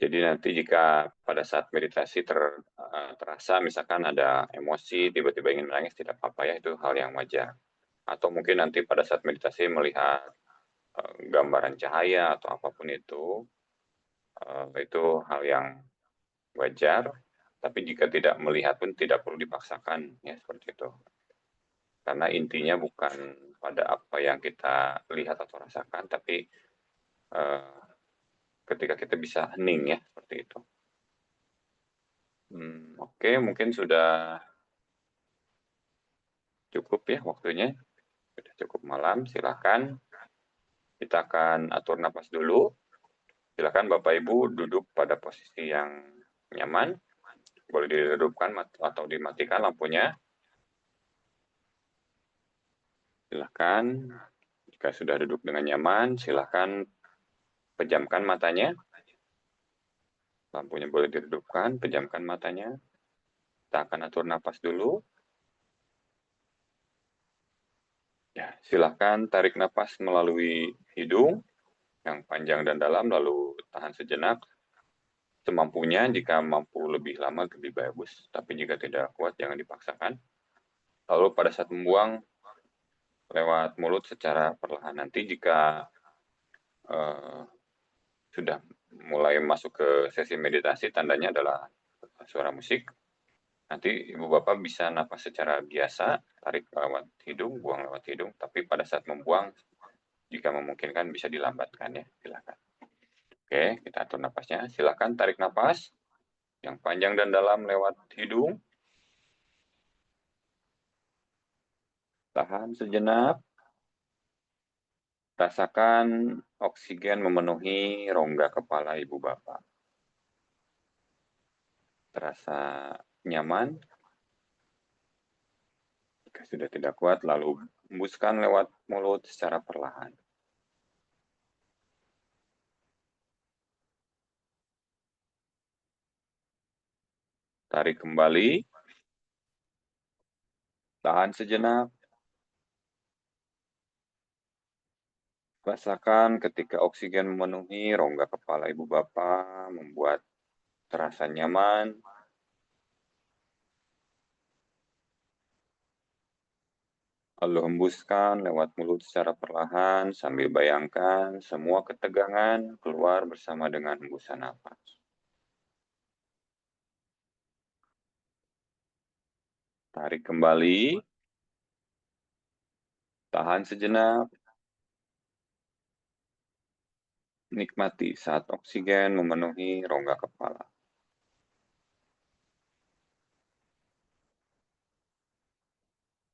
Jadi nanti jika pada saat meditasi terasa misalkan ada emosi, tiba-tiba ingin menangis, tidak apa-apa ya, itu hal yang wajar. Atau mungkin nanti pada saat meditasi melihat, gambaran cahaya atau apapun itu hal yang wajar, tapi jika tidak melihat pun tidak perlu dipaksakan, ya seperti itu. Karena intinya bukan pada apa yang kita lihat atau rasakan, tapi, eee, ketika kita bisa hening ya, seperti itu. Oke, mungkin sudah cukup ya waktunya, sudah cukup malam, silakan kita akan atur napas dulu. Silakan Bapak Ibu duduk pada posisi yang nyaman, boleh diredupkan atau dimatikan lampunya. Silakan, jika sudah duduk dengan nyaman, silakan pejamkan matanya. Lampunya boleh diredupkan, pejamkan matanya. Kita akan atur napas dulu. Ya, silakan tarik napas melalui hidung yang panjang dan dalam, lalu tahan sejenak. Semampunya, jika mampu lebih lama lebih bagus, tapi jika tidak kuat jangan dipaksakan. Lalu pada saat membuang lewat mulut secara perlahan. Nanti jika uh, sudah mulai masuk ke sesi meditasi, tandanya adalah suara musik. Nanti Ibu Bapak bisa napas secara biasa, tarik lewat hidung, buang lewat hidung, tapi pada saat membuang, jika memungkinkan bisa dilambatkan ya, silakan. Oke, kita atur napasnya. Silakan tarik napas yang panjang dan dalam lewat hidung. Tahan sejenak. Rasakan oksigen memenuhi rongga kepala Ibu Bapak. Terasa nyaman. Jika sudah tidak kuat, lalu hembuskan lewat mulut secara perlahan. Tarik kembali. Tahan sejenak. Rasakan ketika oksigen memenuhi rongga kepala Ibu Bapak, membuat terasa nyaman. Lalu hembuskan lewat mulut secara perlahan sambil bayangkan semua ketegangan keluar bersama dengan hembusan nafas. Tarik kembali. Tahan sejenak. Nikmati saat oksigen memenuhi rongga kepala.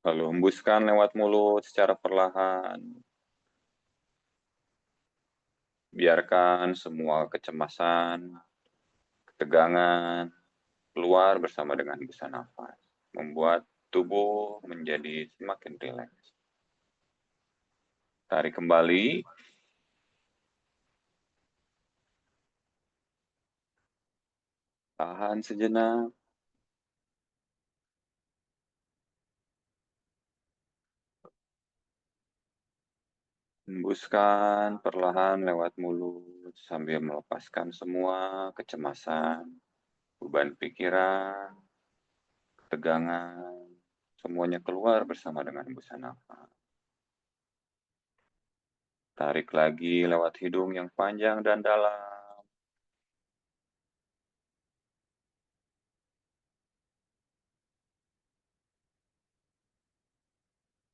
Lalu hembuskan lewat mulut secara perlahan. Biarkan semua kecemasan, ketegangan keluar bersama dengan hembusan nafas, membuat tubuh menjadi semakin rileks. Tarik kembali. Tahan sejenak. Hembuskan perlahan lewat mulut sambil melepaskan semua kecemasan, beban pikiran, ketegangan, semuanya keluar bersama dengan hembusan nafas. Tarik lagi lewat hidung yang panjang dan dalam.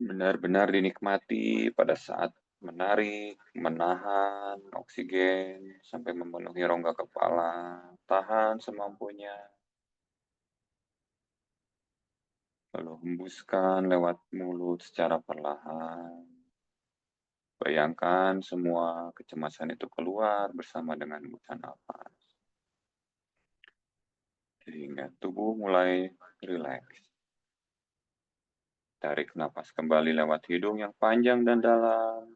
Benar-benar dinikmati pada saat menarik, menahan oksigen sampai memenuhi rongga kepala. Tahan semampunya. Lalu hembuskan lewat mulut secara perlahan. Bayangkan semua kecemasan itu keluar bersama dengan hembusan nafas. Sehingga tubuh mulai rileks. Tarik napas kembali lewat hidung yang panjang dan dalam.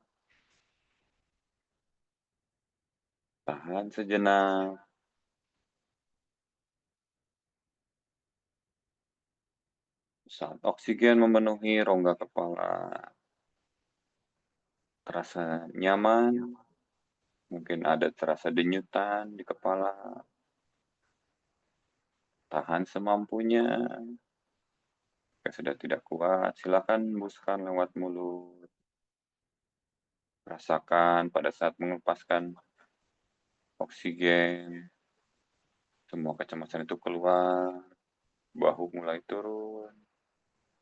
Tahan sejenak. Saat oksigen memenuhi rongga kepala, terasa nyaman, Mungkin ada terasa denyutan di kepala. Tahan semampunya. Jika sudah tidak kuat, silakan hembuskan lewat mulut. Rasakan pada saat melepaskan oksigen, semua kecemasan itu keluar, bahu mulai turun,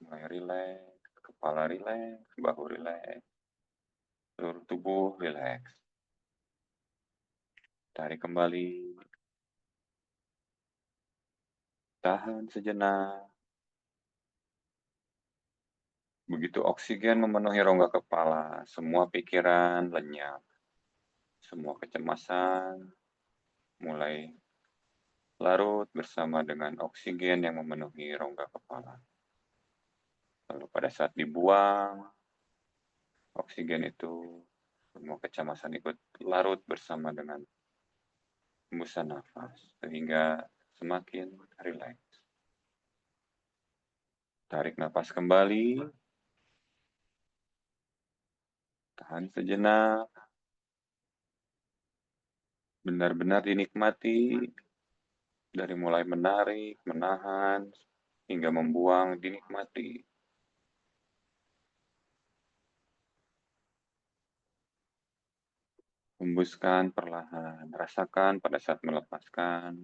mulai rileks, kepala rileks, bahu rileks, seluruh tubuh rileks. Tarik kembali, tahan sejenak. Begitu oksigen memenuhi rongga kepala, semua pikiran lenyap, semua kecemasan mulai larut bersama dengan oksigen yang memenuhi rongga kepala. Lalu pada saat dibuang, oksigen itu, semua kecemasan ikut larut bersama dengan hembusan nafas, sehingga semakin rileks. Tarik nafas kembali, tahan sejenak, benar-benar dinikmati, dari mulai menarik, menahan, hingga membuang, dinikmati. Hembuskan perlahan, rasakan pada saat melepaskan,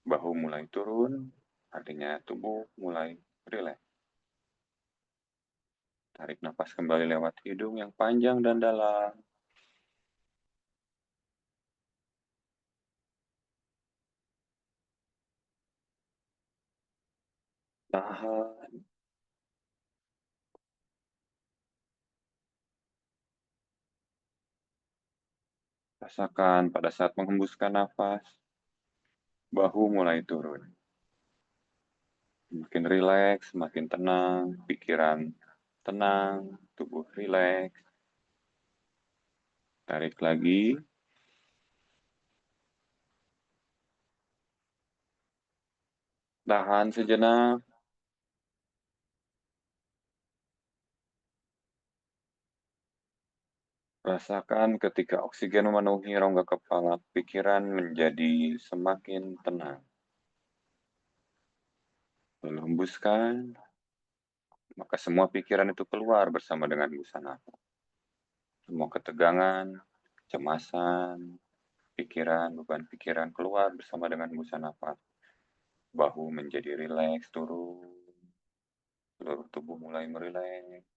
bahu mulai turun, artinya tubuh mulai rileks. Tarik nafas kembali lewat hidung yang panjang dan dalam. Tahan. Rasakan pada saat menghembuskan nafas, bahu mulai turun. Makin rileks, makin tenang, pikiran tenang, tubuh rileks. Tarik lagi. Tahan sejenak. Rasakan ketika oksigen memenuhi rongga kepala, pikiran menjadi semakin tenang. Lalu hembuskan, maka semua pikiran itu keluar bersama dengan hembusan nafas. Semua ketegangan, kecemasan, pikiran, beban pikiran keluar bersama dengan hembusan nafas. Bahu menjadi rileks, turun. Seluruh tubuh mulai merileks.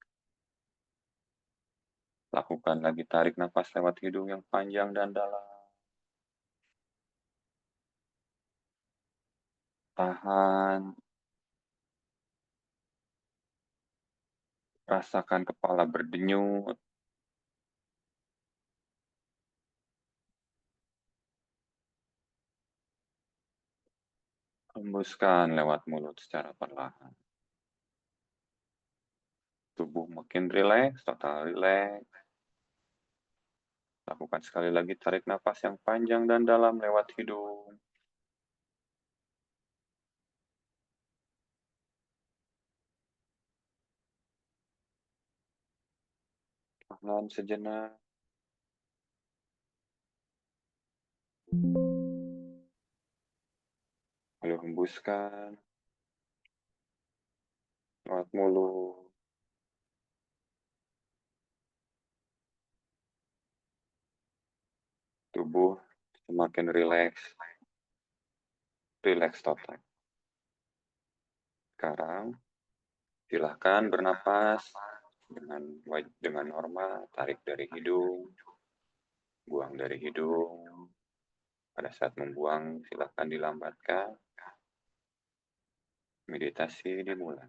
Lakukan lagi tarik nafas lewat hidung yang panjang dan dalam. Tahan. Rasakan kepala berdenyut. Hembuskan lewat mulut secara perlahan. Tubuh makin rileks, total rileks. Lakukan sekali lagi tarik nafas yang panjang dan dalam lewat hidung. Tahan sejenak. Lalu hembuskan lewat mulut. Tubuh semakin rileks. Rileks total. Sekarang silahkan bernapas dengan normal. Tarik dari hidung, buang dari hidung. Pada saat membuang, silahkan dilambatkan. Meditasi dimulai.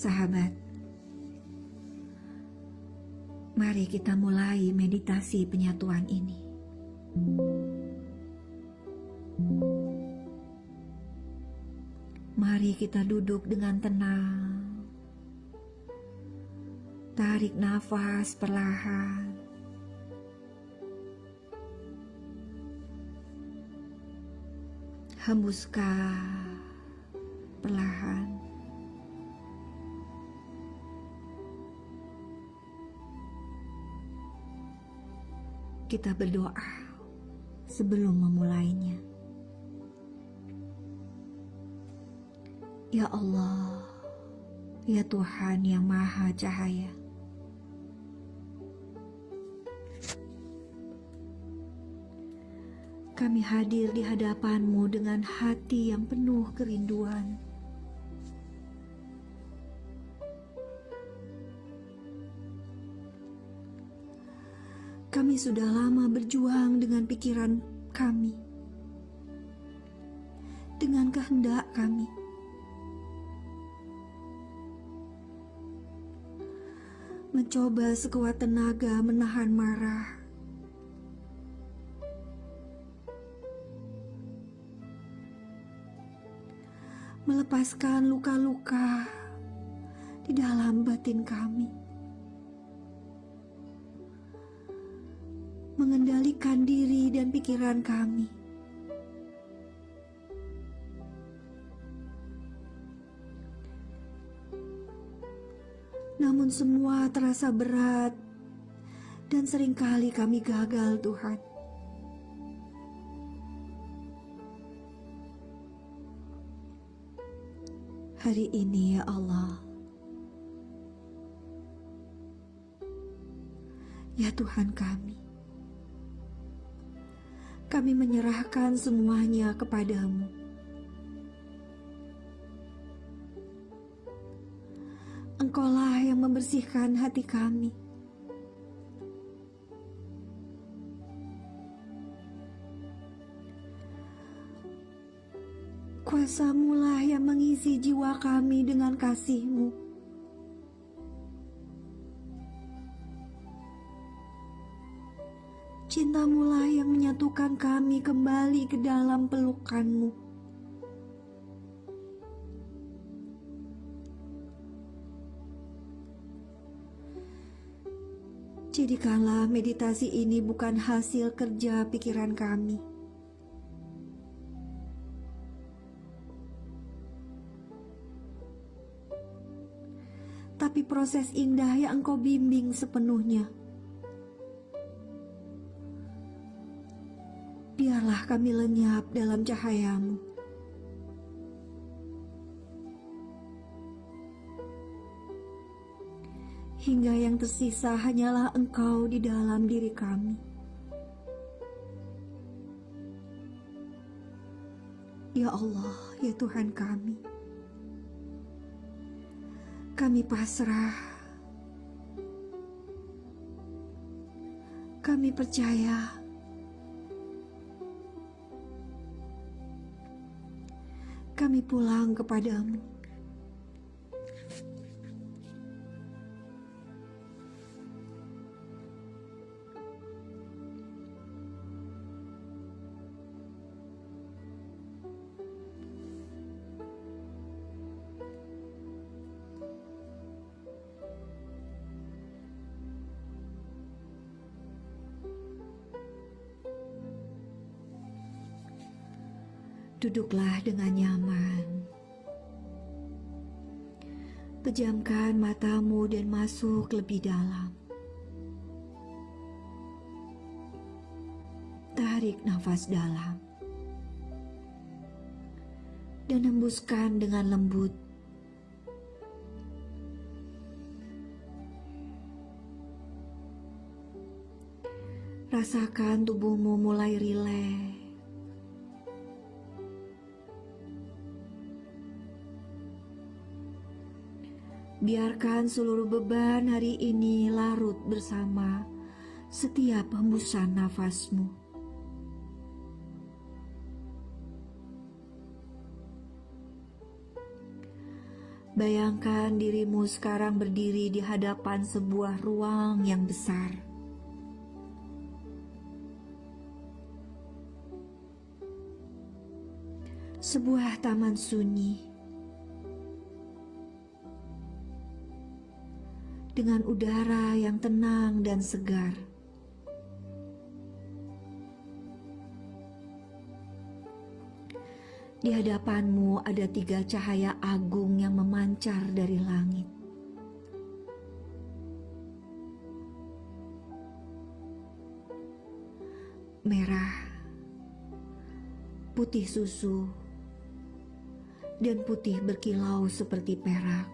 Sahabat, mari kita mulai meditasi penyatuan ini. Mari kita duduk dengan tenang. Tarik nafas perlahan. Hembuskan perlahan. kita berdoa sebelum memulainya. Ya Allah, ya Tuhan yang Maha Cahaya, kami hadir di hadapan-Mu dengan hati yang penuh kerinduan. Kami sudah lama berjuang dengan pikiran kami, dengan kehendak kami. Mencoba sekuat tenaga menahan marah. Melepaskan luka-luka di dalam batin kami. Mengendalikan diri dan pikiran kami. Namun semua terasa berat dan seringkali kami gagal, Tuhan. Hari ini ya Allah, ya Tuhan kami menyerahkan semuanya kepadamu. Engkaulah yang membersihkan hati kami. Kuasa-Mulah yang mengisi jiwa kami dengan kasih-Mu. Cinta-Mulah yang menyatukan kami kembali ke dalam pelukan-Mu. Jadikanlah meditasi ini bukan hasil kerja pikiran kami, tapi proses indah yang Engkau bimbing sepenuhnya. Biarlah kami lenyap dalam cahaya-Mu. Hingga yang tersisa hanyalah Engkau di dalam diri kami. Ya Allah, ya Tuhan kami pasrah, kami percaya, kami pulang kepadamu. Duduklah dengan nyaman. Pejamkan matamu dan masuk lebih dalam. Tarik nafas dalam. Dan hembuskan dengan lembut. Rasakan tubuhmu mulai rileks. Biarkan seluruh beban hari ini larut bersama setiap hembusan nafasmu. Bayangkan dirimu sekarang berdiri di hadapan sebuah ruang yang besar. Sebuah taman sunyi. Dengan udara yang tenang dan segar. Di hadapanmu ada 3 cahaya agung yang memancar dari langit. merah, putih susu, dan putih berkilau seperti perak.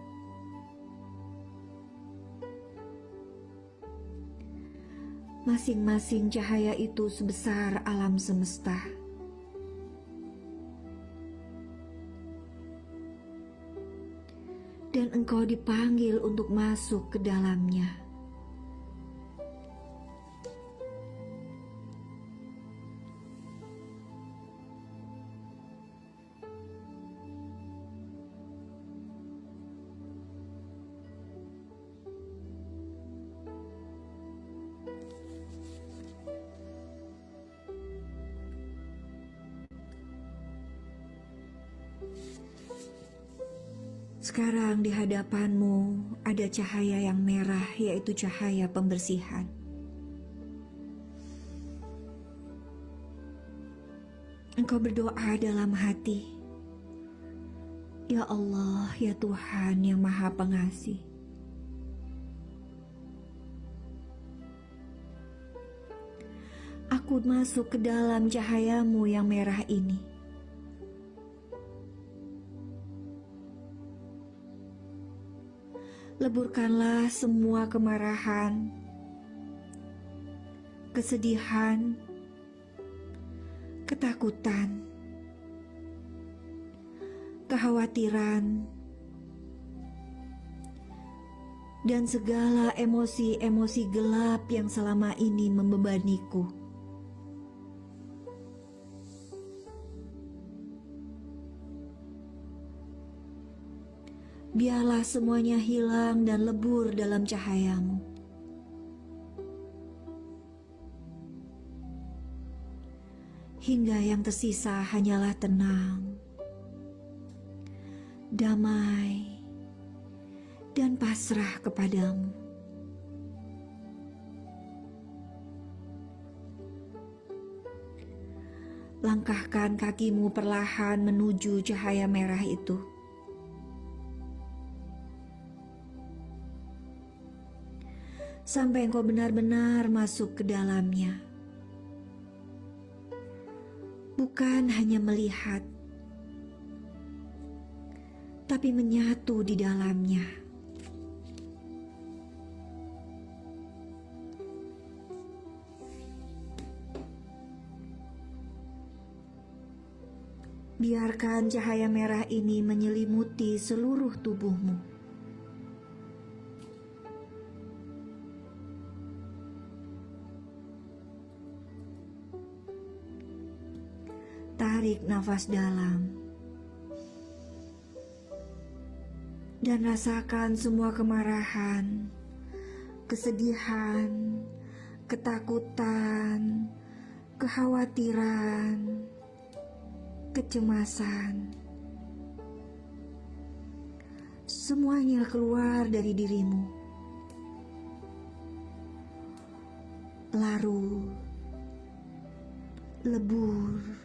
Masing-masing cahaya itu sebesar alam semesta. Dan engkau dipanggil untuk masuk ke dalamnya. Sekarang di hadapanmu ada cahaya yang merah, yaitu cahaya pembersihan. Engkau berdoa dalam hati, "Ya Allah, ya Tuhan yang Maha Pengasih, aku masuk ke dalam cahayamu yang merah ini. Leburkanlah semua kemarahan, kesedihan, ketakutan, kekhawatiran, dan segala emosi-emosi gelap yang selama ini membebaniku. Biarlah semuanya hilang dan lebur dalam cahayamu. Hingga yang tersisa hanyalah tenang, damai, dan pasrah kepadamu. Langkahkan kakimu perlahan menuju cahaya merah itu. Sampai engkau benar-benar masuk ke dalamnya. Bukan hanya melihat, tapi menyatu di dalamnya. Biarkan cahaya merah ini menyelimuti seluruh tubuhmu. Tarik nafas dalam dan rasakan semua kemarahan, kesedihan, ketakutan, kekhawatiran, kecemasan. Semuanya keluar dari dirimu. Larut, lebur,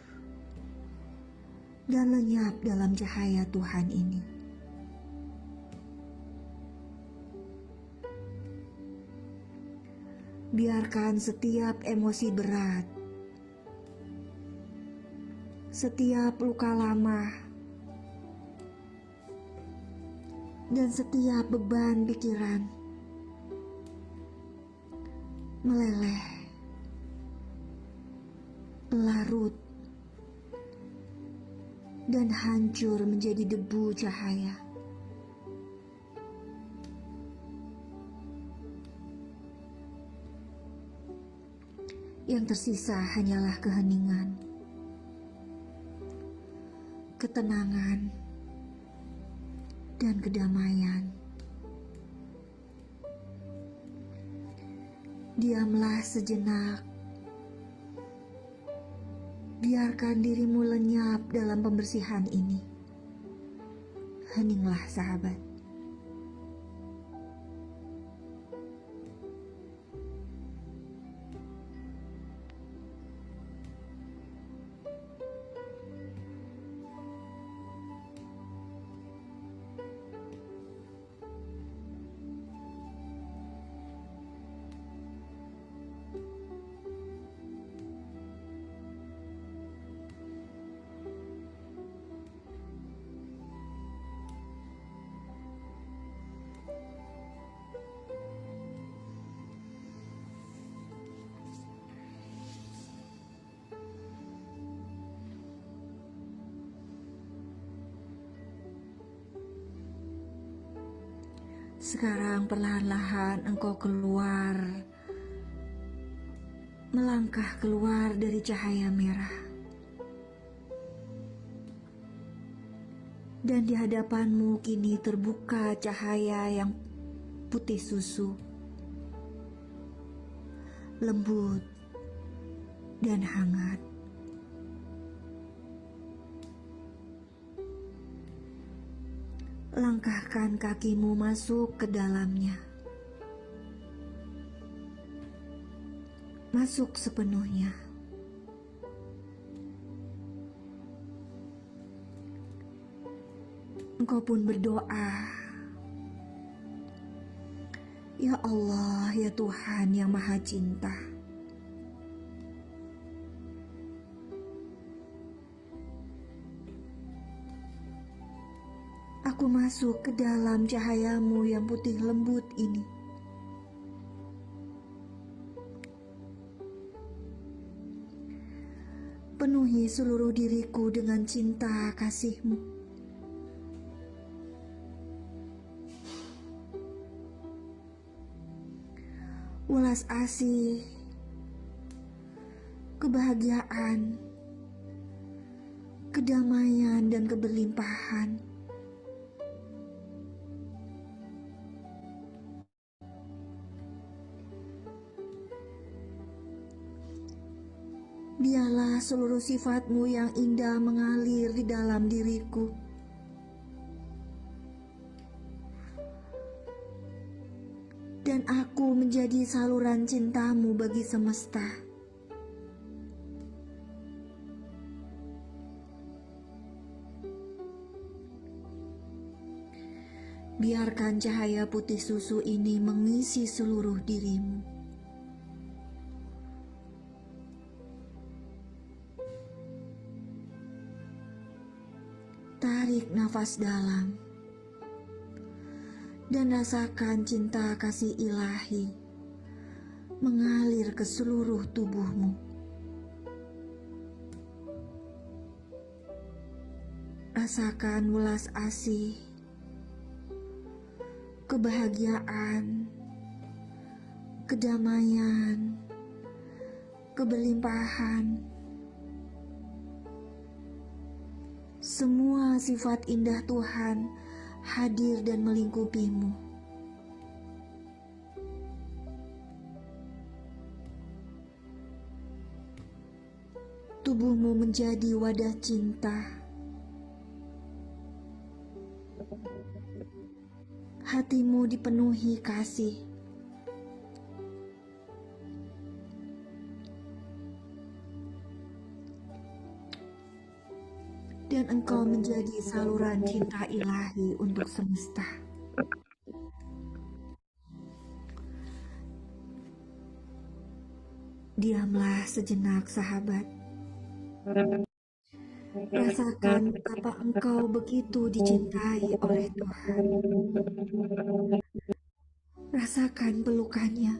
dan lenyap dalam cahaya Tuhan ini. Biarkan setiap emosi berat, setiap luka lama, dan setiap beban pikiran meleleh, larut, dan hancur menjadi debu cahaya. Yang tersisa hanyalah keheningan, ketenangan, dan kedamaian. Diamlah sejenak. Biarkan dirimu lenyap dalam pembersihan ini. Heninglah, sahabat. Sekarang perlahan-lahan engkau melangkah keluar dari cahaya merah. Dan di hadapanmu kini terbuka cahaya yang putih susu, lembut dan hangat. Langkahkan kakimu masuk ke dalamnya. Masuk sepenuhnya. Engkau pun berdoa, "Ya Allah, ya Tuhan yang Maha Cinta, aku masuk ke dalam cahayamu yang putih lembut ini. Penuhi seluruh diriku dengan cinta kasih-Mu. Welas asih, kebahagiaan, kedamaian, dan keberlimpahan. Biarlah seluruh sifat-Mu yang indah mengalir di dalam diriku. Dan aku menjadi saluran cinta-Mu bagi semesta. Biarkan cahaya putih susu ini mengisi seluruh dirimu. Tarik nafas dalam dan rasakan cinta kasih ilahi mengalir ke seluruh tubuhmu. Rasakan welas asih, kebahagiaan, kedamaian, keberlimpahan. Semua sifat indah Tuhan hadir dan melingkupimu. Tubuhmu menjadi wadah cinta. Hatimu dipenuhi kasih. Dan engkau menjadi saluran cinta ilahi untuk semesta. Diamlah sejenak, sahabat. Rasakan betapa engkau begitu dicintai oleh Tuhan. Rasakan pelukannya.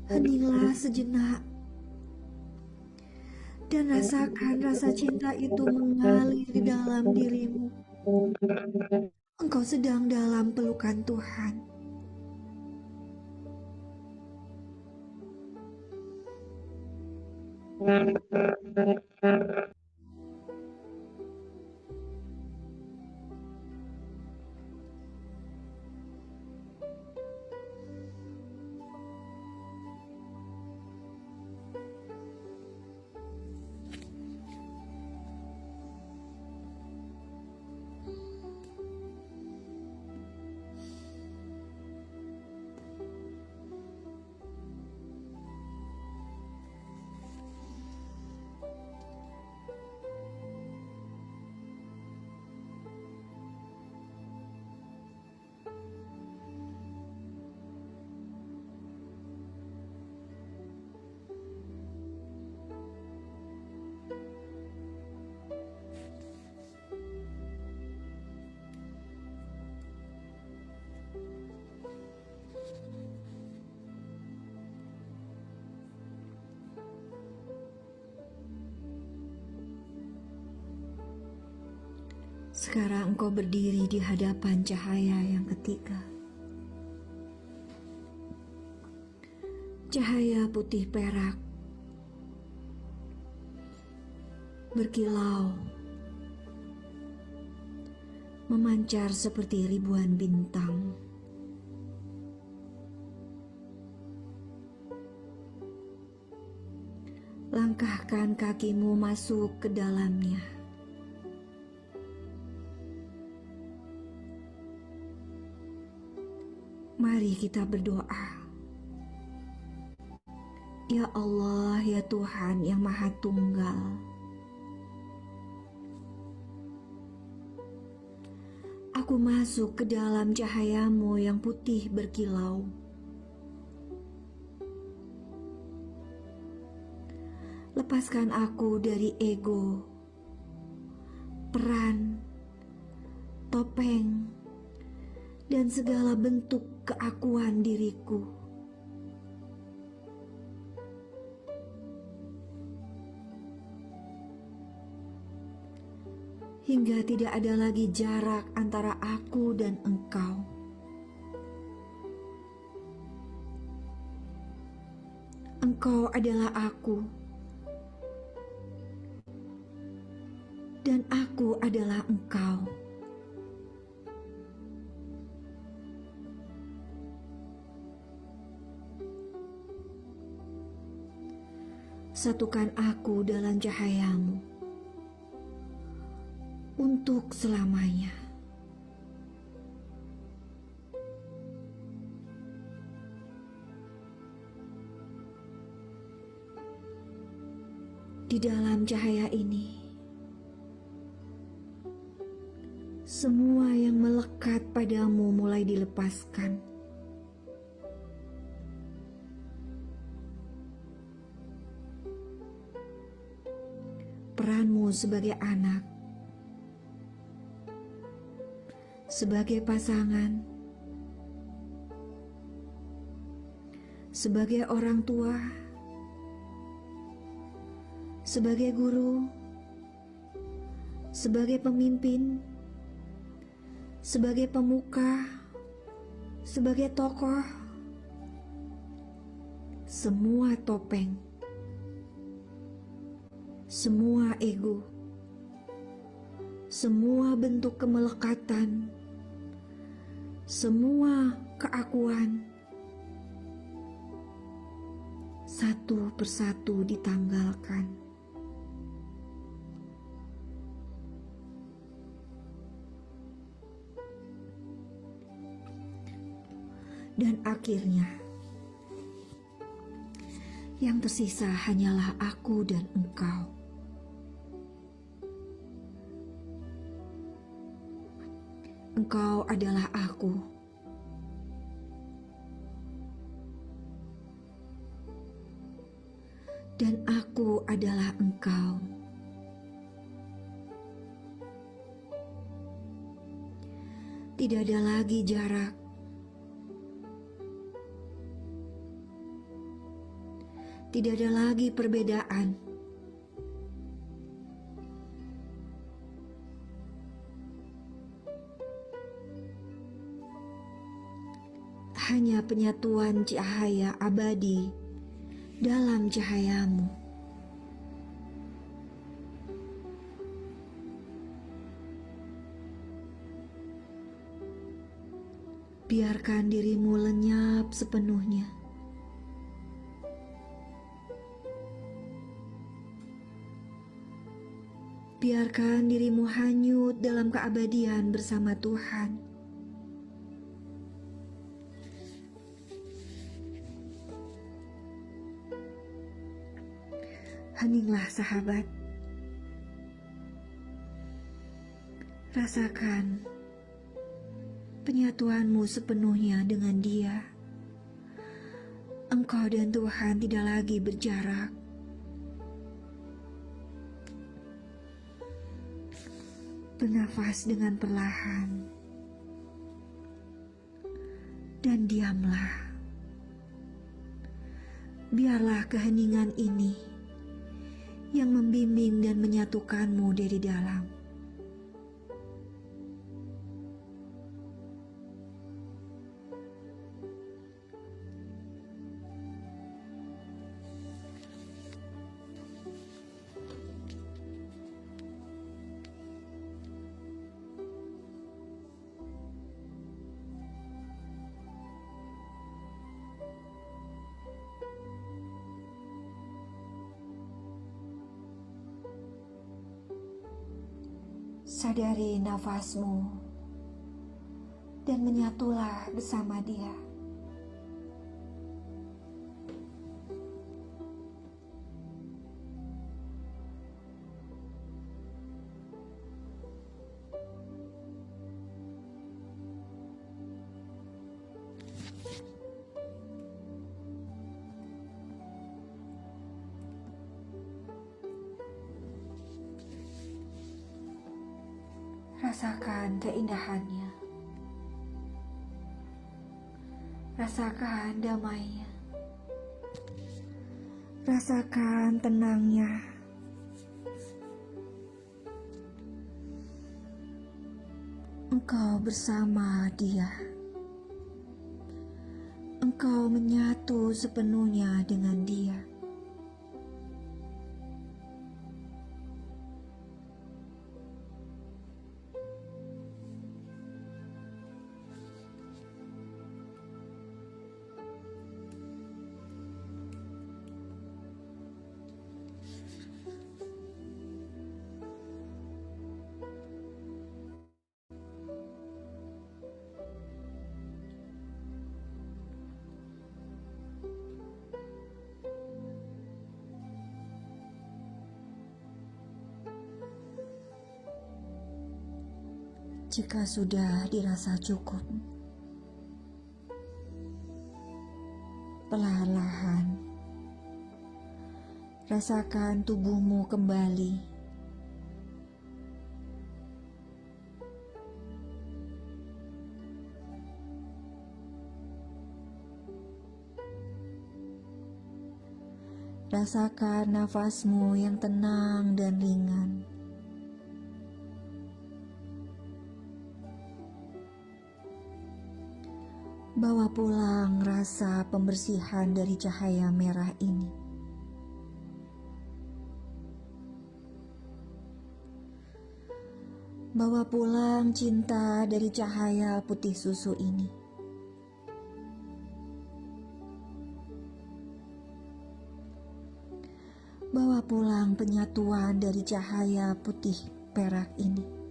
Heninglah sejenak dan rasakan rasa cinta itu mengalir di dalam dirimu. Engkau sedang dalam pelukan Tuhan. Sekarang engkau berdiri di hadapan cahaya yang ketiga. Cahaya putih perak, berkilau, memancar seperti ribuan bintang. Langkahkan kakimu masuk ke dalamnya. Mari kita berdoa. Ya Allah, ya Tuhan yang Maha Tunggal, aku masuk ke dalam cahayamu yang putih berkilau. Lepaskan aku dari ego, peran, topeng, dan segala bentuk keakuan diriku. Hingga tidak ada lagi jarak antara aku dan engkau. Engkau adalah aku, dan aku adalah engkau. Satukan aku dalam cahayamu untuk selamanya. Di dalam cahaya ini, semua yang melekat padamu mulai dilepaskan. Peranmu sebagai anak, sebagai pasangan, sebagai orang tua, sebagai guru, sebagai pemimpin, sebagai pemuka, sebagai tokoh, semua topeng, semua ego, semua bentuk kemelekatan, semua keakuan, satu persatu ditanggalkan. Dan akhirnya, yang tersisa hanyalah aku dan engkau. Engkau adalah aku. Dan aku adalah engkau. Tidak ada lagi jarak. Tidak ada lagi perbedaan. Hanya penyatuan cahaya abadi dalam cahayamu. Biarkan dirimu lenyap sepenuhnya. Biarkan dirimu hanyut dalam keabadian bersama Tuhan. Heninglah sahabat. Rasakan penyatuanmu sepenuhnya dengan Dia. Engkau dan Tuhan tidak lagi berjarak. Bernafas dengan perlahan dan diamlah. Biarlah keheningan ini yang membimbing dan menyatukanmu dari dalam. Sadari nafasmu dan menyatulah bersama dia. Rasakan keindahannya. Rasakan damainya. Rasakan tenangnya. Engkau bersama dia. Engkau menyatu sepenuhnya dengan dia. Jika sudah dirasa cukup, perlahan-lahan rasakan tubuhmu kembali. Rasakan nafasmu yang tenang dan ringan. Bawa pulang rasa pembersihan dari cahaya merah ini. Bawa pulang cinta dari cahaya putih susu ini. Bawa pulang penyatuan dari cahaya putih perak ini.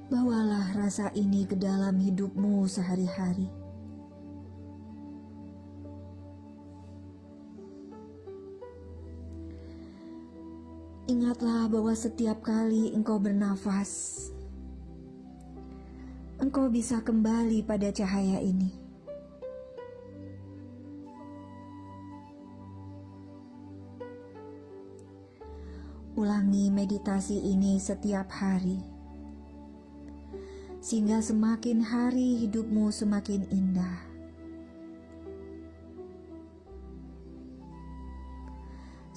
Bawalah rasa ini ke dalam hidupmu sehari-hari. Ingatlah bahwa setiap kali engkau bernafas, engkau bisa kembali pada cahaya ini. Ulangi meditasi ini setiap hari, sehingga semakin hari hidupmu semakin indah.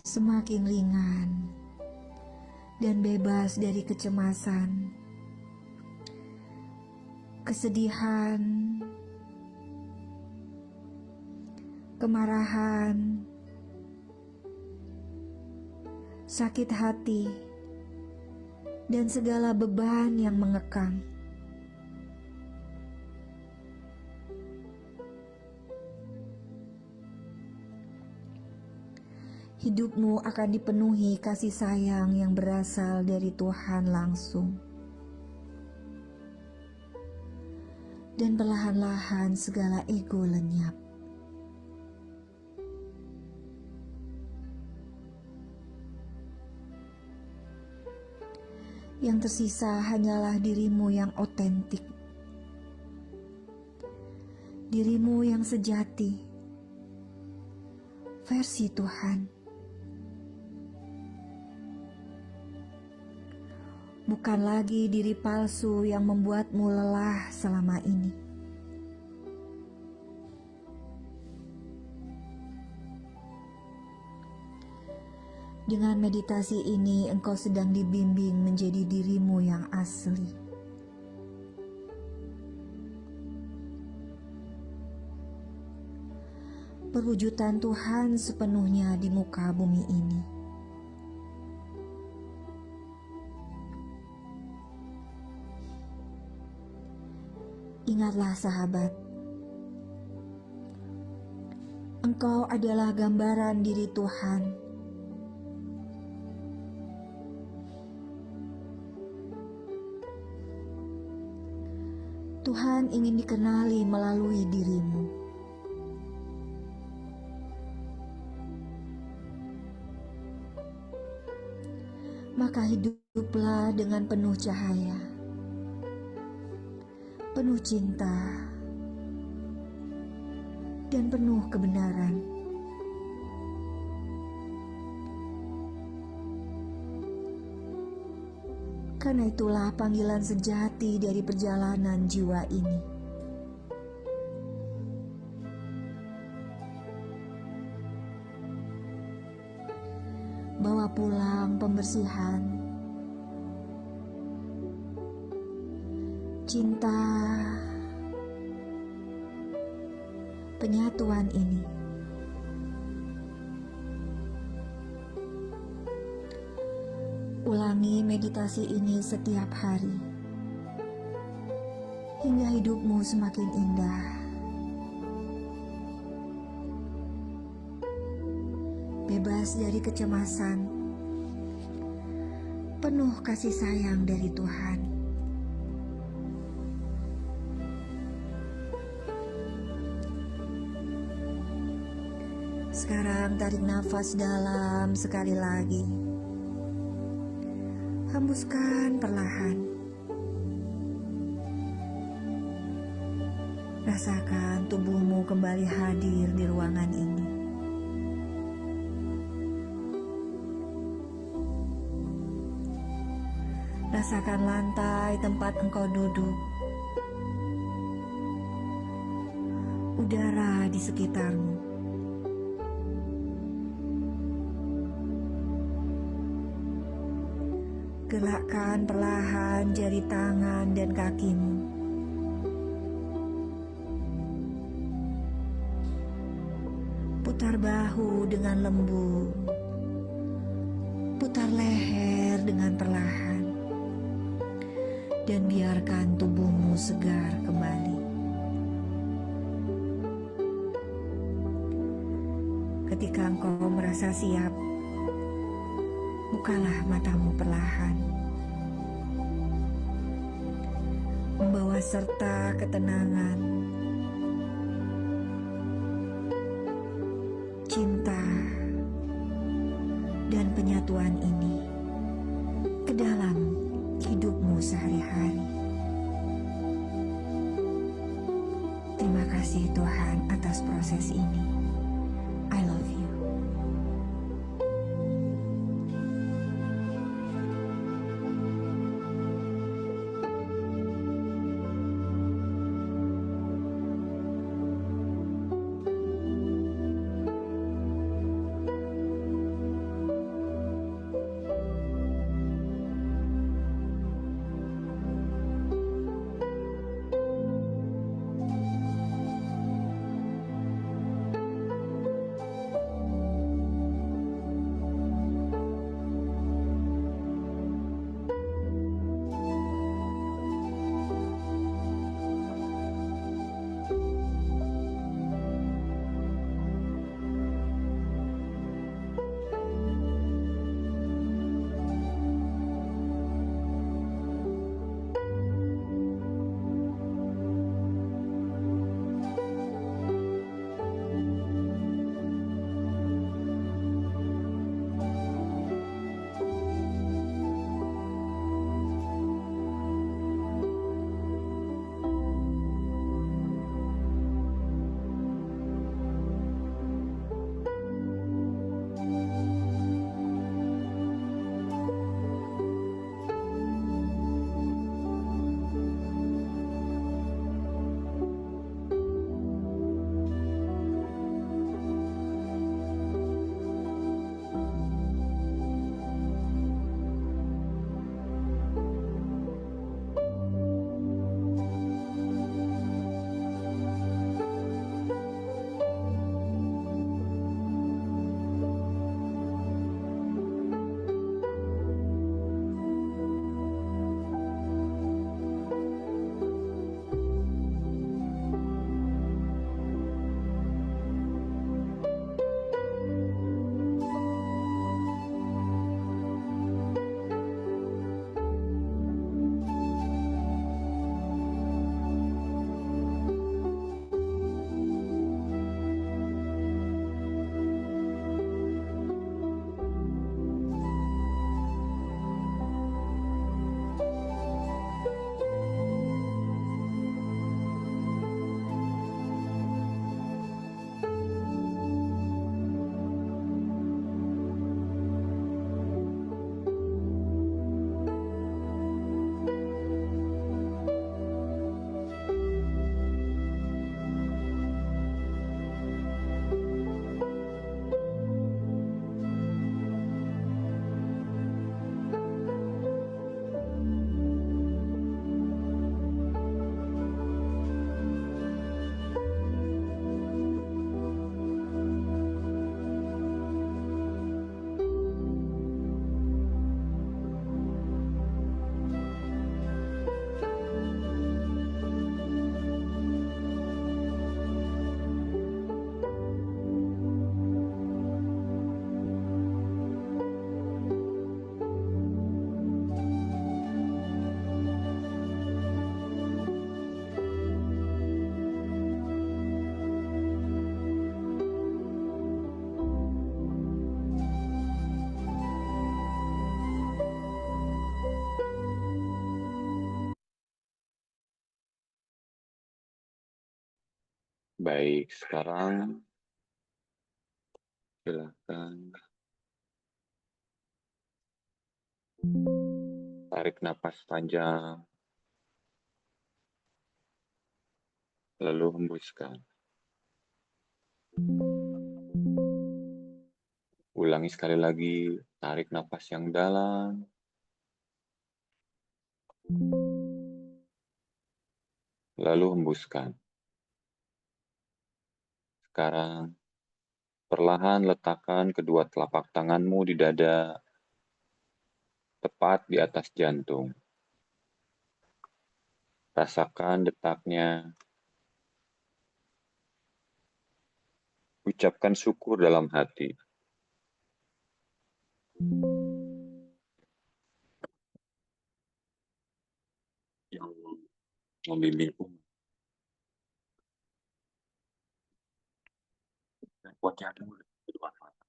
Semakin ringan dan bebas dari kecemasan, kesedihan, kemarahan, sakit hati, dan segala beban yang mengekang. Hidupmu akan dipenuhi kasih sayang yang berasal dari Tuhan langsung. Dan perlahan-lahan segala ego lenyap. Yang tersisa hanyalah dirimu yang otentik. Dirimu yang sejati. Versi Tuhan. Bukan lagi diri palsu yang membuatmu lelah selama ini. Dengan meditasi ini, engkau sedang dibimbing menjadi dirimu yang asli. Perwujudan Tuhan sepenuhnya di muka bumi ini. Ingatlah sahabat, Engkau adalah gambaran diri Tuhan. Tuhan ingin dikenali melalui dirimu. Maka hiduplah dengan penuh cahaya, penuh cinta, dan penuh kebenaran. Karena itulah panggilan sejati dari perjalanan jiwa ini. Bawa pulang pembersihan, cinta, penyatuan ini. Ulangi meditasi ini setiap hari, hingga hidupmu semakin indah. Bebas dari kecemasan, penuh kasih sayang dari Tuhan. Sekarang tarik nafas dalam sekali lagi. Hembuskan perlahan. Rasakan tubuhmu kembali hadir di ruangan ini. Rasakan lantai tempat engkau duduk. Udara di sekitarmu. Gerakkan perlahan jari tangan dan kakimu. Putar bahu dengan lembut. Putar leher dengan perlahan. Dan biarkan tubuhmu segar kembali. Ketika engkau merasa siap, bukalah matamu perlahan. Membawa serta ketenangan, cinta, dan penyatuan ini ke dalam hidupmu sehari-hari. Terima kasih Tuhan atas proses ini. I love you. Baik, sekarang silakan tarik napas panjang, lalu hembuskan. Ulangi sekali lagi, tarik napas yang dalam, lalu hembuskan. Sekarang, perlahan letakkan kedua telapak tanganmu di dada, tepat di atas jantung. Rasakan detaknya, ucapkan syukur dalam hati. Yang membimbingku dan wajahmu kedua mata.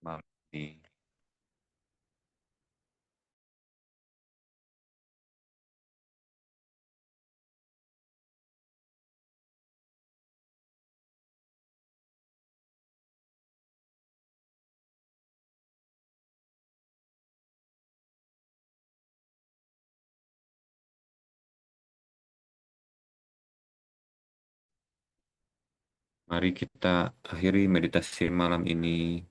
Mari, mari kita akhiri meditasi malam ini.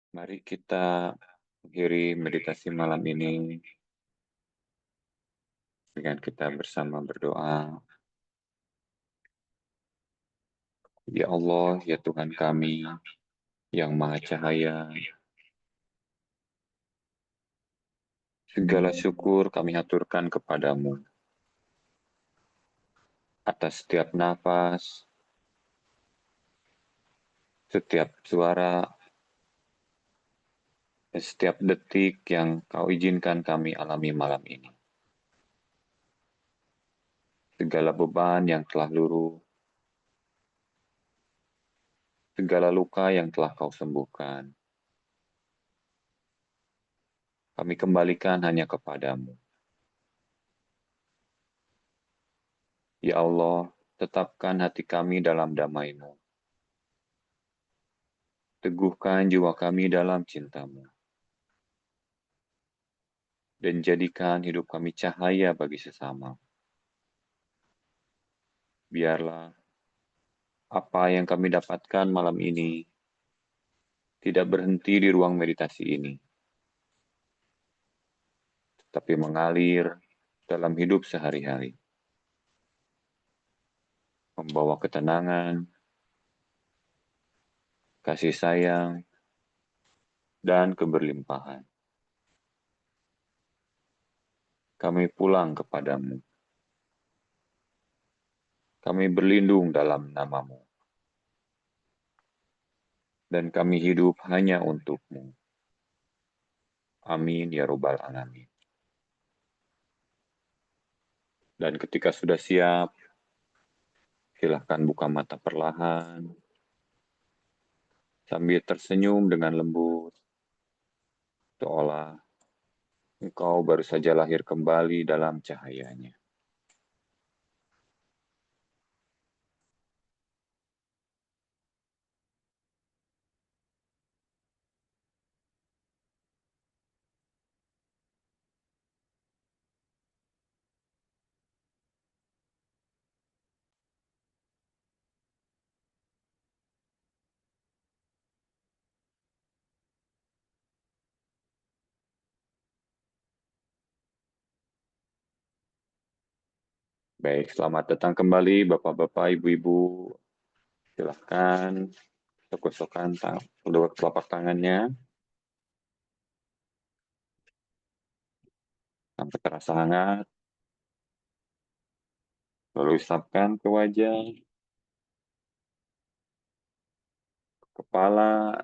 Mari kita akhiri meditasi malam ini dengan kita bersama berdoa. Ya Allah, ya Tuhan kami yang Maha Cahaya, segala syukur kami haturkan kepadamu atas setiap nafas, setiap suara, dan setiap detik yang kau izinkan kami alami malam ini. Segala beban yang telah luruh, segala luka yang telah kau sembuhkan. Kami kembalikan hanya kepadamu. Ya Allah, tetapkan hati kami dalam damai-Mu. Teguhkan jiwa kami dalam cinta-Mu. Dan jadikan hidup kami cahaya bagi sesama. Biarlah apa yang kami dapatkan malam ini tidak berhenti di ruang meditasi ini, tapi mengalir dalam hidup sehari-hari, membawa ketenangan, kasih sayang, dan keberlimpahan. Kami pulang kepadamu. Kami berlindung dalam nama-Mu. Dan kami hidup hanya untuk-Mu. Amin ya Rabbal Alamin. Dan ketika sudah siap, silahkan buka mata perlahan, sambil tersenyum dengan lembut, seolah engkau baru saja lahir kembali dalam cahayanya. Baik, selamat datang kembali Bapak-Bapak, Ibu-Ibu. Silahkan gosokkan kedua telapak tangannya sampai terasa hangat. Lalu usapkan ke wajah, kepala,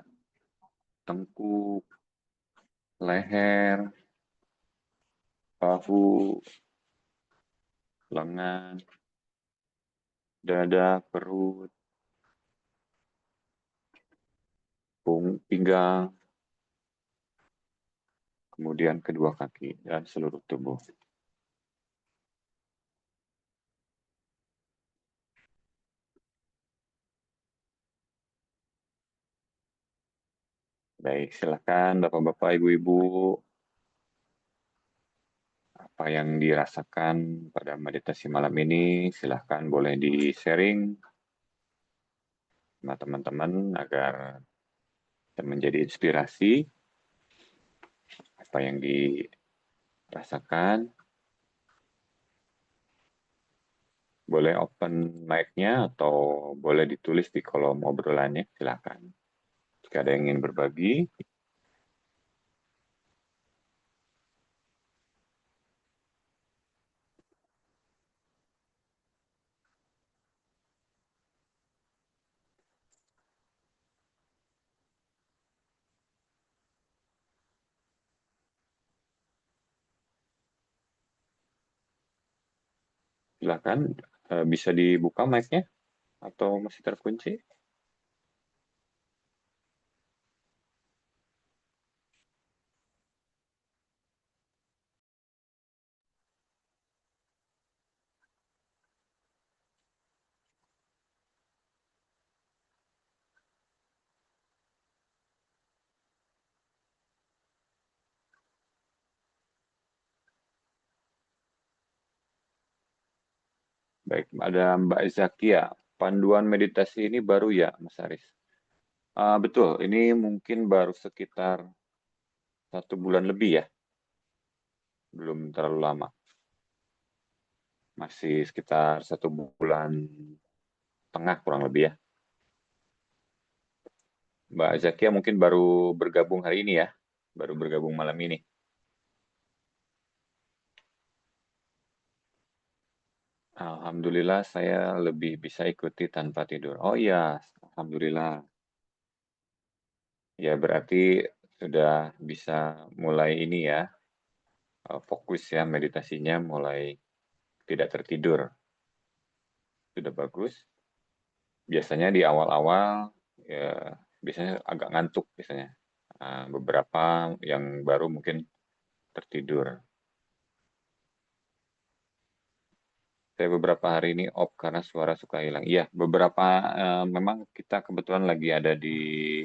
tengkuk, leher, bahu, lengan, dada, perut, pinggang, kemudian kedua kaki, dan seluruh tubuh. Baik, silakan Bapak-Bapak, Ibu-Ibu, apa yang dirasakan pada meditasi malam ini, silahkan boleh di-sharing sama teman-teman agar menjadi inspirasi apa yang dirasakan. Boleh open mic-nya atau boleh ditulis di kolom obrolannya, silakan. Jika ada yang ingin berbagi, silakan. Bisa dibuka mic-nya atau masih terkunci? Baik, ada Mbak Zakia. Panduan meditasi ini baru ya, Mas Aris? Betul, ini mungkin baru sekitar 1 bulan lebih ya, belum terlalu lama. Masih sekitar 1 bulan setengah kurang lebih ya. Mbak Zakia mungkin baru bergabung hari ini ya, baru bergabung malam ini. Alhamdulillah saya lebih bisa ikuti tanpa tidur. Oh iya, Alhamdulillah. Ya berarti sudah bisa mulai ini ya, fokus ya meditasinya mulai tidak tertidur. Sudah bagus. Biasanya di awal-awal ya biasanya agak ngantuk biasanya. Beberapa yang baru mungkin tertidur. Saya beberapa hari ini off karena suara suka hilang. Iya, beberapa memang kita kebetulan lagi ada di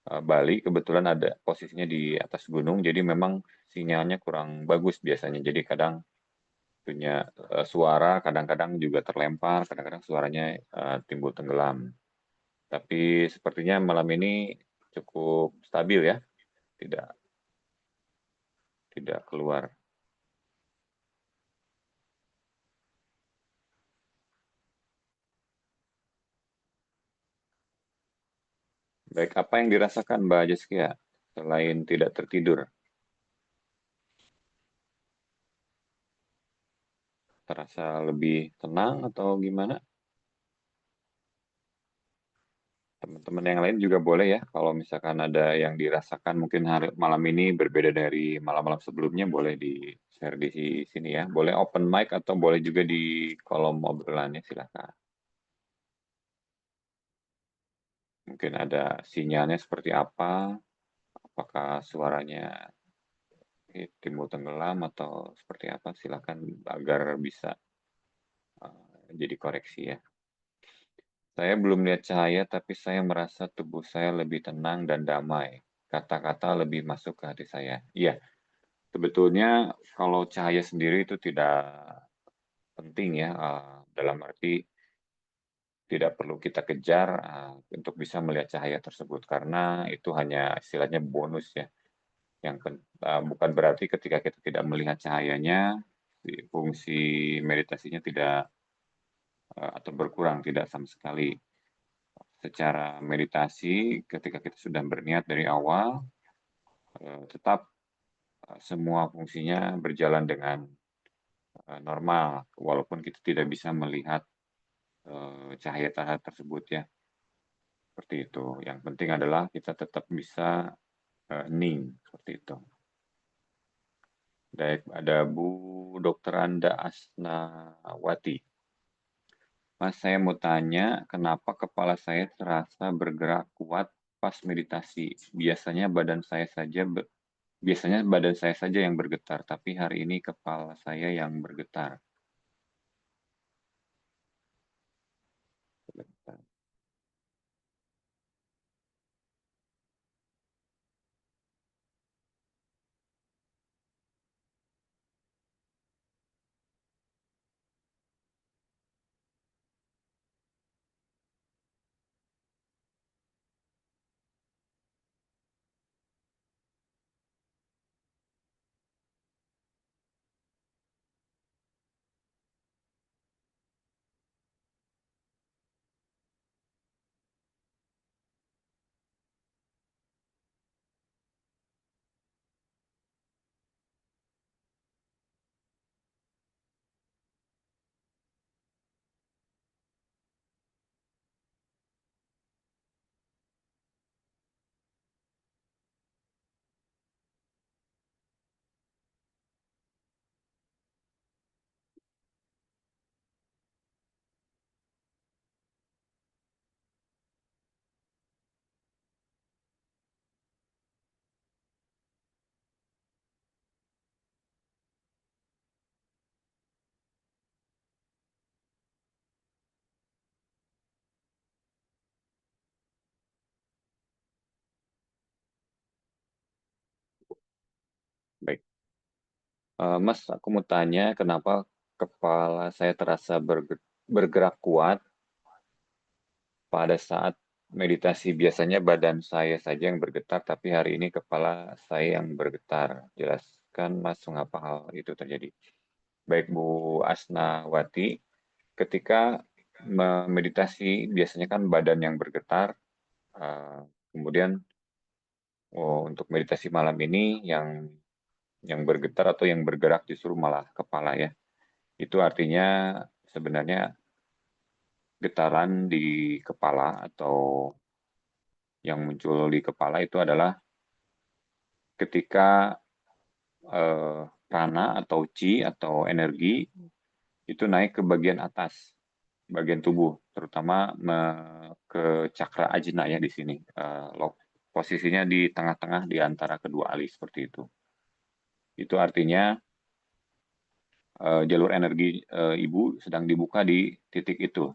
Bali, kebetulan ada posisinya di atas gunung, jadi memang sinyalnya kurang bagus biasanya. Jadi kadang punya suara, kadang-kadang juga terlempar, kadang-kadang suaranya timbul tenggelam. Tapi sepertinya malam ini cukup stabil ya, tidak tidak keluar. Baik, apa yang dirasakan Mbak Jaskia selain tidak tertidur? Terasa lebih tenang atau gimana? Teman-teman yang lain juga boleh ya, kalau misalkan ada yang dirasakan mungkin hari malam ini berbeda dari malam-malam sebelumnya, boleh di-share di sini ya. Boleh open mic atau boleh juga di kolom obrolannya, silakan. Mungkin ada sinyalnya seperti apa, apakah suaranya timbul tenggelam atau seperti apa, silakan agar bisa jadi koreksi ya. Saya belum lihat cahaya, tapi saya merasa tubuh saya lebih tenang dan damai. Kata-kata lebih masuk ke hati saya. Iya, sebetulnya kalau cahaya sendiri itu tidak penting ya, dalam arti tidak perlu kita kejar untuk bisa melihat cahaya tersebut, karena itu hanya istilahnya bonus ya. Bukan berarti ketika kita tidak melihat cahayanya, fungsi meditasinya tidak atau berkurang, tidak sama sekali. Secara meditasi, ketika kita sudah berniat dari awal, tetap semua fungsinya berjalan dengan normal, walaupun kita tidak bisa melihat cahaya-cahaya tersebut ya. Seperti itu. Yang penting adalah kita tetap bisa hening, seperti itu. Baik, ada Bu Dokter Anda Asnawati. Mas, saya mau tanya, kenapa kepala saya terasa bergerak kuat pas meditasi? Biasanya badan saya saja yang bergetar, tapi hari ini kepala saya yang bergetar. Baik. Mas, aku mau tanya kenapa kepala saya terasa bergerak kuat pada saat meditasi. Biasanya badan saya saja yang bergetar, tapi hari ini kepala saya yang bergetar. Jelaskan Mas, mengapa hal itu terjadi. Baik Bu Asnawati, ketika memeditasi biasanya kan badan yang bergetar, kemudian untuk meditasi malam ini yang bergetar atau yang bergerak justru malah kepala ya. Itu artinya sebenarnya getaran di kepala atau yang muncul di kepala itu adalah ketika prana atau chi atau energi itu naik ke bagian atas, bagian tubuh, terutama ke cakra ajna ya di sini. Posisinya di tengah-tengah di antara kedua alis seperti itu. Itu artinya jalur energi ibu sedang dibuka di titik itu.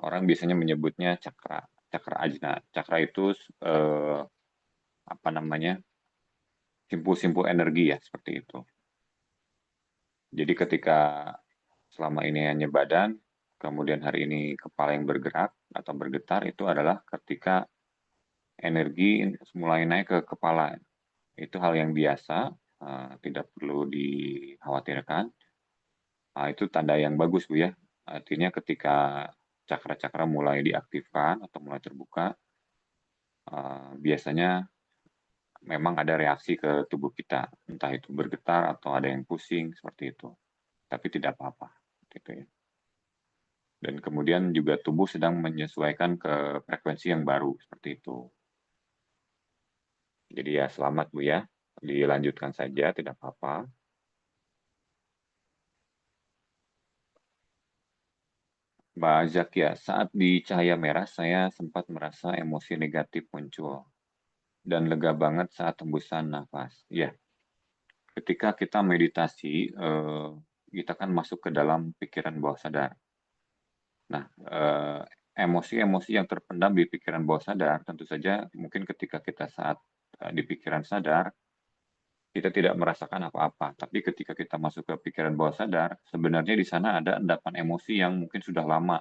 Orang biasanya menyebutnya cakra ajna. Cakra itu apa namanya, simpul-simpul energi ya seperti itu. Jadi ketika selama ini hanya badan, kemudian hari ini kepala yang bergerak atau bergetar, itu adalah ketika energi mulai naik ke kepala. Itu hal yang biasa, tidak perlu dikhawatirkan. Itu tanda yang bagus Bu ya. Artinya ketika cakra-cakra mulai diaktifkan atau mulai terbuka, biasanya memang ada reaksi ke tubuh kita, entah itu bergetar atau ada yang pusing seperti itu. Tapi tidak apa-apa, gitu ya. Dan kemudian juga tubuh sedang menyesuaikan ke frekuensi yang baru seperti itu. Jadi ya selamat Bu ya, dilanjutkan saja tidak apa-apa. Mbak Zakia, saat di cahaya merah saya sempat merasa emosi negatif muncul dan lega banget saat hembusan nafas. Ya, ketika kita meditasi, kita kan masuk ke dalam pikiran bawah sadar. Nah, emosi-emosi yang terpendam di pikiran bawah sadar, tentu saja mungkin ketika kita saat di pikiran sadar, kita tidak merasakan apa-apa. Tapi ketika kita masuk ke pikiran bawah sadar, sebenarnya di sana ada endapan emosi yang mungkin sudah lama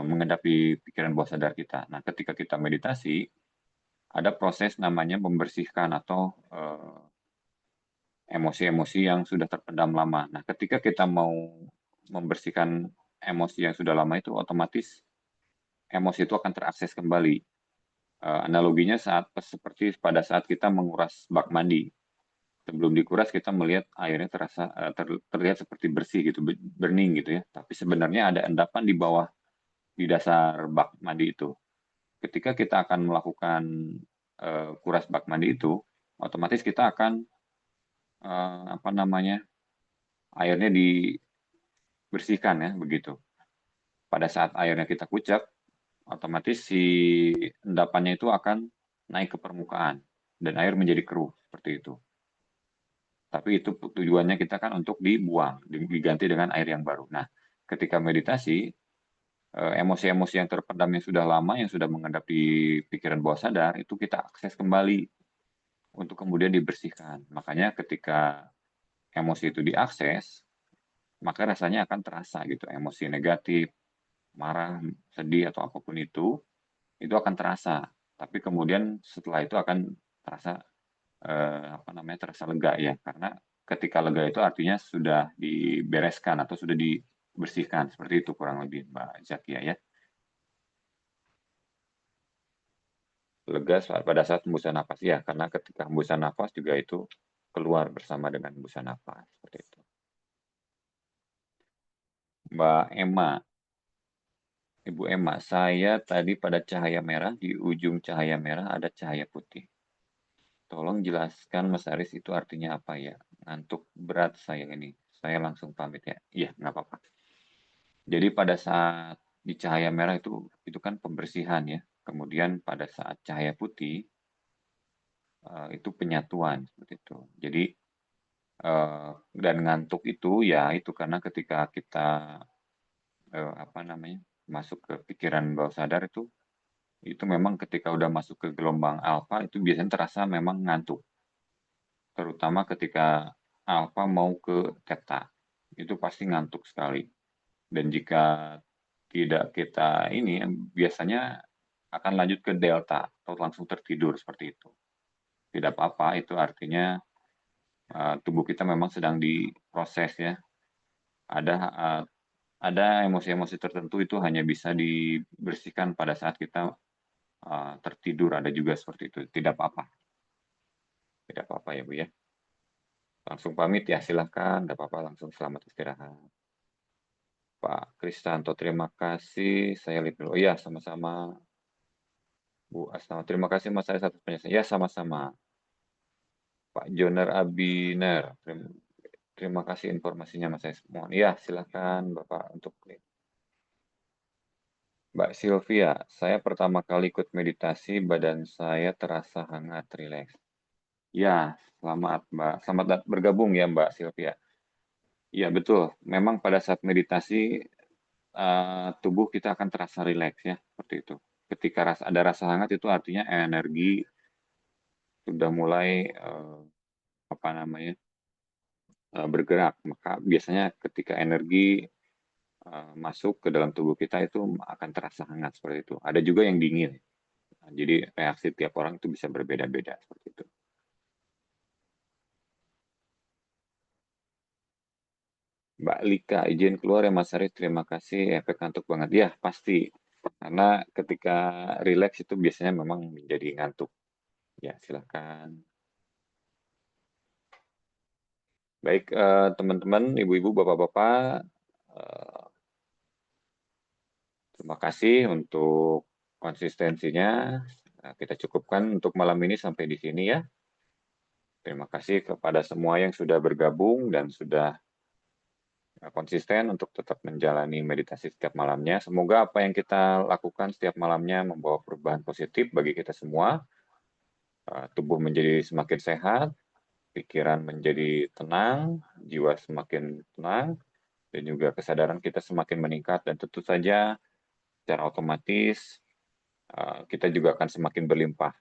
mengendap di pikiran bawah sadar kita. Nah, ketika kita meditasi, ada proses namanya membersihkan atau emosi-emosi yang sudah terpendam lama. Nah, ketika kita mau membersihkan emosi yang sudah lama itu, otomatis emosi itu akan terakses kembali. Analoginya seperti pada saat kita menguras bak mandi. Sebelum dikuras kita melihat airnya terlihat seperti bersih gitu, bening gitu ya. Tapi sebenarnya ada endapan di bawah di dasar bak mandi itu. Ketika kita akan melakukan kuras bak mandi itu, otomatis kita akan apa namanya, airnya dibersihkan ya begitu. Pada saat airnya kita kucek, otomatis si endapannya itu akan naik ke permukaan dan air menjadi keruh seperti itu. Tapi itu tujuannya kita kan untuk dibuang, diganti dengan air yang baru. Nah, ketika meditasi, emosi-emosi yang terpendam yang sudah lama, yang sudah mengendap di pikiran bawah sadar, itu kita akses kembali untuk kemudian dibersihkan. Makanya ketika emosi itu diakses, maka rasanya akan terasa gitu. Emosi negatif, marah, sedih, atau apapun itu akan terasa. Tapi kemudian setelah itu akan terasa apa namanya, terasa lega ya, karena ketika lega itu artinya sudah dibereskan atau sudah dibersihkan seperti itu kurang lebih Mbak Zakia ya. Lega pada saat hembusan nafas ya, karena ketika hembusan nafas juga itu keluar bersama dengan hembusan nafas seperti itu. Mbak Emma, Ibu Emma, saya tadi pada cahaya merah, di ujung cahaya merah ada cahaya putih. Tolong jelaskan Mas Aris itu artinya apa ya? Ngantuk berat saya ini. Saya langsung pamit ya. Iya, nggak apa-apa. Jadi pada saat di cahaya merah itu kan pembersihan ya. Kemudian pada saat cahaya putih itu penyatuan seperti itu. Jadi dan ngantuk itu ya itu karena ketika kita apa namanya, masuk ke pikiran bawah sadar itu memang ketika udah masuk ke gelombang alfa itu biasanya terasa memang ngantuk. Terutama ketika alfa mau ke theta. Itu pasti ngantuk sekali. Dan jika tidak kita ini biasanya akan lanjut ke delta atau langsung tertidur seperti itu. Tidak apa-apa, itu artinya tubuh kita memang sedang diproses ya. Ada uh, ada emosi-emosi tertentu itu hanya bisa dibersihkan pada saat kita tertidur, ada juga seperti itu. Tidak apa-apa. Tidak apa-apa ya Bu ya. Langsung pamit ya, silahkan. Tidak apa-apa, langsung selamat istirahat. Pak Kristanto, terima kasih. Saya lihat dulu. Oh iya, sama-sama. Bu Asma, terima kasih Mas Aris atas penjelasan. Ya, sama-sama. Pak Joner Abiner, terima kasih informasinya Mas Aris. Mohon, ya, silakan Bapak untuk Mbak Sylvia, saya pertama kali ikut meditasi, badan saya terasa hangat, rileks. Ya, selamat Mbak. Selamat bergabung ya Mbak Sylvia. Iya betul, memang pada saat meditasi tubuh kita akan terasa rileks ya, seperti itu. Ketika ada rasa hangat itu artinya energi sudah mulai apa namanya bergerak. Maka biasanya ketika energi masuk ke dalam tubuh kita itu akan terasa hangat seperti itu. Ada juga yang dingin. Nah, jadi reaksi tiap orang itu bisa berbeda-beda seperti itu. Mbak Lika, izin keluar ya Mas Arif, terima kasih, efek ngantuk banget. Ya, pasti. Karena ketika rileks itu biasanya memang menjadi ngantuk. Ya, silakan. Baik, teman-teman, ibu-ibu, bapak-bapak, eh, terima kasih untuk konsistensinya. Nah, kita cukupkan untuk malam ini sampai di sini ya. Terima kasih kepada semua yang sudah bergabung dan sudah konsisten untuk tetap menjalani meditasi setiap malamnya. Semoga apa yang kita lakukan setiap malamnya membawa perubahan positif bagi kita semua. Tubuh menjadi semakin sehat, pikiran menjadi tenang, jiwa semakin tenang, dan juga kesadaran kita semakin meningkat. Dan tentu saja secara otomatis kita juga akan semakin berlimpah.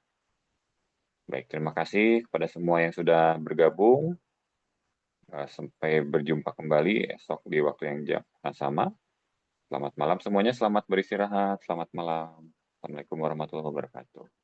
Baik, terima kasih kepada semua yang sudah bergabung. Sampai berjumpa kembali esok di waktu yang sama. Selamat malam semuanya, selamat beristirahat, selamat malam. Assalamualaikum warahmatullahi wabarakatuh.